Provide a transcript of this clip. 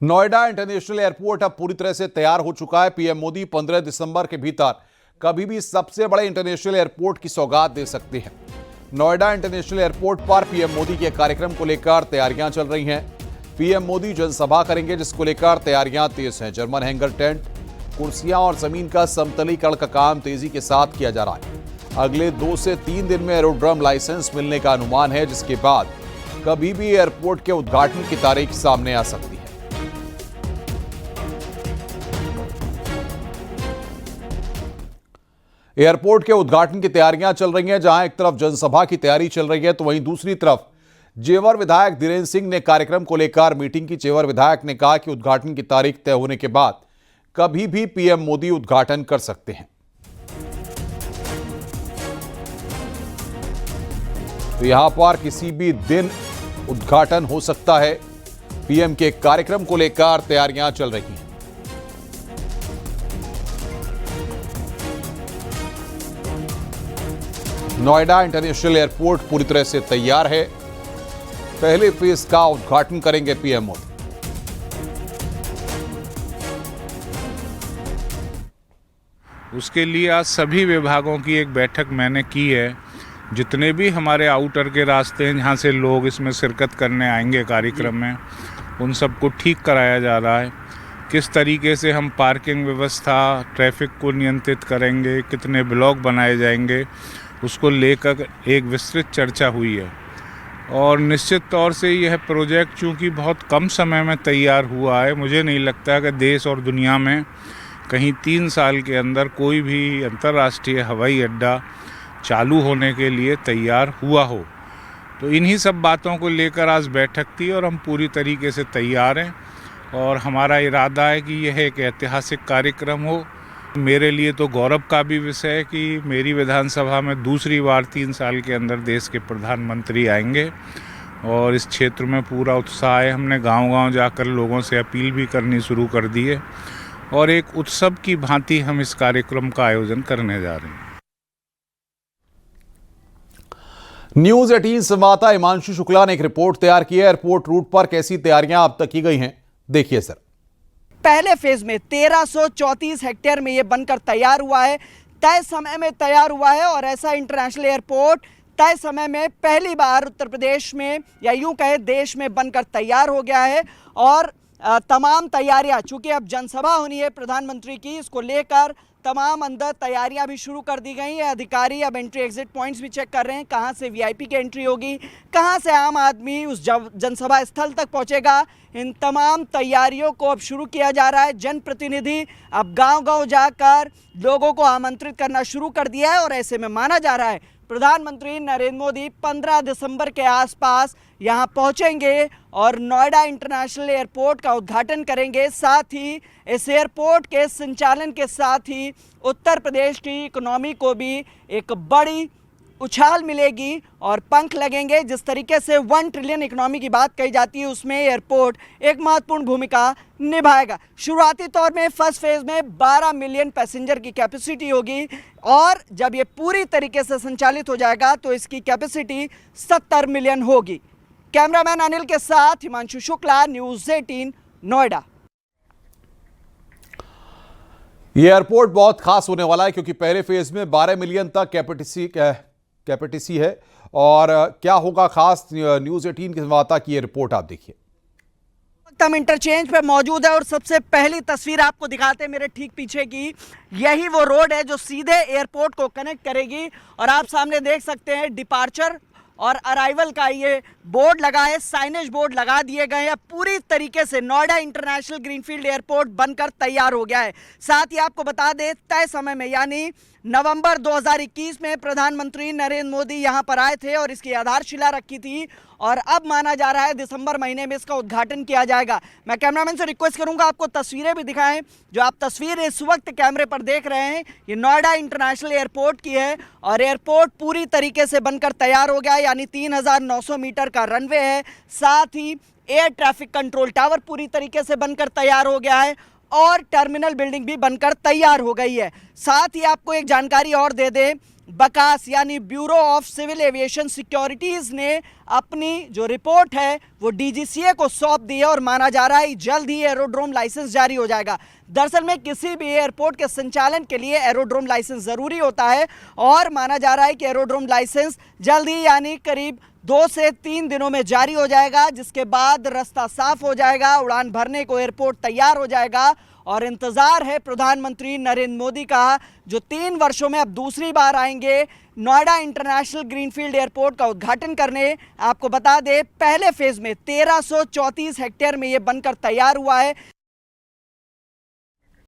Noida international airport अब पूरी तरह से तैयार हो चुका है। पीएम मोदी 15 दिसंबर के भीतर कभी भी सबसे बड़े इंटरनेशनल एयरपोर्ट की सौगात दे सकते हैं। नोएडा इंटरनेशनल एयरपोर्ट पर पीएम मोदी के कार्यक्रम को लेकर तैयारियां चल रही हैं। पीएम मोदी जनसभा करेंगे, जिसको लेकर तैयारियां तेज हैं। जर्मन हैंगर टेंट, कुर्सियां और जमीन का समतलीकरण का काम तेजी के साथ किया जा रहा है। अगले 2 से 3 दिन में एरोड्रम लाइसेंस मिलने का अनुमान है, जिसके बाद कभी भी एयरपोर्ट के उद्घाटन की तारीख सामने आ सकती है। एयरपोर्ट के उद्घाटन की तैयारियां चल रही हैं। जहां एक तरफ जनसभा की तैयारी चल रही है, तो वहीं दूसरी तरफ जेवर विधायक धीरेन्द्र सिंह ने कार्यक्रम को लेकर मीटिंग की। जेवर विधायक ने कहा कि उद्घाटन की तारीख तय होने के बाद कभी भी पीएम मोदी उद्घाटन कर सकते हैं। तो यहां पर किसी भी दिन उद्घाटन हो सकता है। पीएम के कार्यक्रम को लेकर तैयारियां चल रही हैं। नोएडा इंटरनेशनल एयरपोर्ट पूरी तरह से तैयार है। पहले फेज का उद्घाटन करेंगे पीएम मोदी। उसके लिए आज सभी विभागों की एक बैठक मैंने की है। जितने भी हमारे आउटर के रास्ते हैं जहां से लोग इसमें शिरकत करने आएंगे कार्यक्रम में, उन सबको ठीक कराया जा रहा है। किस तरीके से हम पार्किंग व्यवस्था, ट्रैफिक को नियंत्रित करेंगे, कितने ब्लॉक बनाए जाएंगे, उसको लेकर एक विस्तृत चर्चा हुई है। और निश्चित तौर से यह प्रोजेक्ट चूँकि बहुत कम समय में तैयार हुआ है, मुझे नहीं लगता कि देश और दुनिया में कहीं 3 साल के अंदर कोई भी अंतर्राष्ट्रीय हवाई अड्डा चालू होने के लिए तैयार हुआ हो। तो इन्हीं सब बातों को लेकर आज बैठक थी और हम पूरी तरीके से तैयार हैं। और हमारा इरादा है कि यह एक ऐतिहासिक कार्यक्रम हो। मेरे लिए तो गौरव का भी विषय है कि मेरी विधानसभा में दूसरी बार 3 साल के अंदर देश के प्रधानमंत्री आएंगे। और इस क्षेत्र में पूरा उत्साह है। हमने गांव-गांव जाकर लोगों से अपील भी करनी शुरू कर दी है और एक उत्सव की भांति हम इस कार्यक्रम का आयोजन करने जा रहे हैं। न्यूज 18 संवाददाता हिमांशु शुक्ला ने एक रिपोर्ट तैयार की है। एयरपोर्ट रूट पर कैसी तैयारियां अब तक की गई हैं, देखिए सर। पहले फेज में 1334 हेक्टेयर में ये बनकर तैयार हुआ है, तय समय में तैयार हुआ है। और ऐसा इंटरनेशनल एयरपोर्ट तय समय में पहली बार उत्तर प्रदेश में या यूं कहे देश में बनकर तैयार हो गया है। और तमाम तैयारियां, चूंकि अब जनसभा होनी है प्रधानमंत्री की, इसको लेकर तमाम अंदर तैयारियां भी शुरू कर दी गई हैं। अधिकारी अब एंट्री एग्जिट पॉइंट्स भी चेक कर रहे हैं, कहां से वीआईपी की एंट्री होगी, कहां से आम आदमी उस जनसभा स्थल तक पहुंचेगा। इन तमाम तैयारियों को अब शुरू किया जा रहा है। जनप्रतिनिधि अब गांव-गांव जाकर लोगों को आमंत्रित करना शुरू कर दिया है। और ऐसे में माना जा रहा है प्रधानमंत्री नरेंद्र मोदी 15 दिसंबर के आसपास यहां पहुंचेंगे और नोएडा इंटरनेशनल एयरपोर्ट का उद्घाटन करेंगे। साथ ही इस एयरपोर्ट के संचालन के साथ ही उत्तर प्रदेश की इकोनॉमी को भी एक बड़ी उछाल मिलेगी और पंख लगेंगे। जिस तरीके से 1 ट्रिलियन इकोनॉमी की बात कही जाती है, उसमें एयरपोर्ट एक महत्वपूर्ण भूमिका निभाएगा। शुरुआती तौर में फर्स्ट फेज में 12 मिलियन पैसेंजर की कैपेसिटी होगी और जब ये पूरी तरीके से संचालित हो जाएगा तो इसकी कैपेसिटी 70 मिलियन होगी। कैमरामैन अनिल के साथ हिमांशु शुक्ला, न्यूज 18, नोएडा। ये एयरपोर्ट बहुत खास होने वाला है, क्योंकि पहले फेज में 12 मिलियन तक कैपेसिटी है। और क्या होगा खास, न्यूज 18 की संवाददाता की ये रिपोर्ट आप देखिए। हम इंटरचेंज पे मौजूद है और सबसे पहली तस्वीर आपको दिखाते हैं मेरे ठीक पीछे की। यही वो रोड है जो सीधे एयरपोर्ट को कनेक्ट करेगी। और आप सामने देख सकते हैं डिपार्चर और अराइवल का ये बोर्ड लगा है, साइनेज बोर्ड लगा दिए गए हैं। पूरी तरीके से नोएडा इंटरनेशनल ग्रीनफील्ड एयरपोर्ट बनकर तैयार हो गया है। साथ ही आपको बता दें, तय समय में यानी नवंबर 2021 में प्रधानमंत्री नरेंद्र मोदी यहां पर आए थे और इसकी आधारशिला रखी थी। और अब माना जा रहा है दिसंबर महीने में इसका उद्घाटन किया जाएगा। मैं कैमरामैन से रिक्वेस्ट करूंगा आपको तस्वीरें भी दिखाएं। जो आप तस्वीर इस वक्त कैमरे पर देख रहे हैं, ये नोएडा इंटरनेशनल एयरपोर्ट की है। और एयरपोर्ट पूरी तरीके से बनकर तैयार हो गया है, यानी 3900 मीटर का रनवे है। साथ ही एयर ट्रैफिक कंट्रोल टावर पूरी तरीके से बनकर तैयार हो गया है और टर्मिनल बिल्डिंग भी बनकर तैयार हो गई है। साथ ही आपको एक जानकारी और दे दें, बकास यानी bureau of civil aviation securities ने अपनी जो रिपोर्ट है वो डीजीसीए को सौंप दी है और माना जा रहा है जल्द ही एरोड्रोम लाइसेंस जारी हो जाएगा। दरअसल में किसी भी एयरपोर्ट के संचालन के लिए एरोड्रोम लाइसेंस जरूरी होता है और माना जा रहा है कि एरोड्रोम लाइसेंस जल्द ही यानी करीब 2 से 3 दिनों में जारी हो जाएगा, जिसके बाद रास्ता साफ हो जाएगा, उड़ान भरने को एयरपोर्ट तैयार हो जाएगा। और इंतजार है प्रधानमंत्री नरेंद्र मोदी का, जो 3 वर्षों में अब दूसरी बार आएंगे नोएडा इंटरनेशनल ग्रीनफील्ड एयरपोर्ट का उद्घाटन करने। आपको बता दें पहले फेज में 1334 हेक्टेयर में ये बनकर तैयार हुआ है।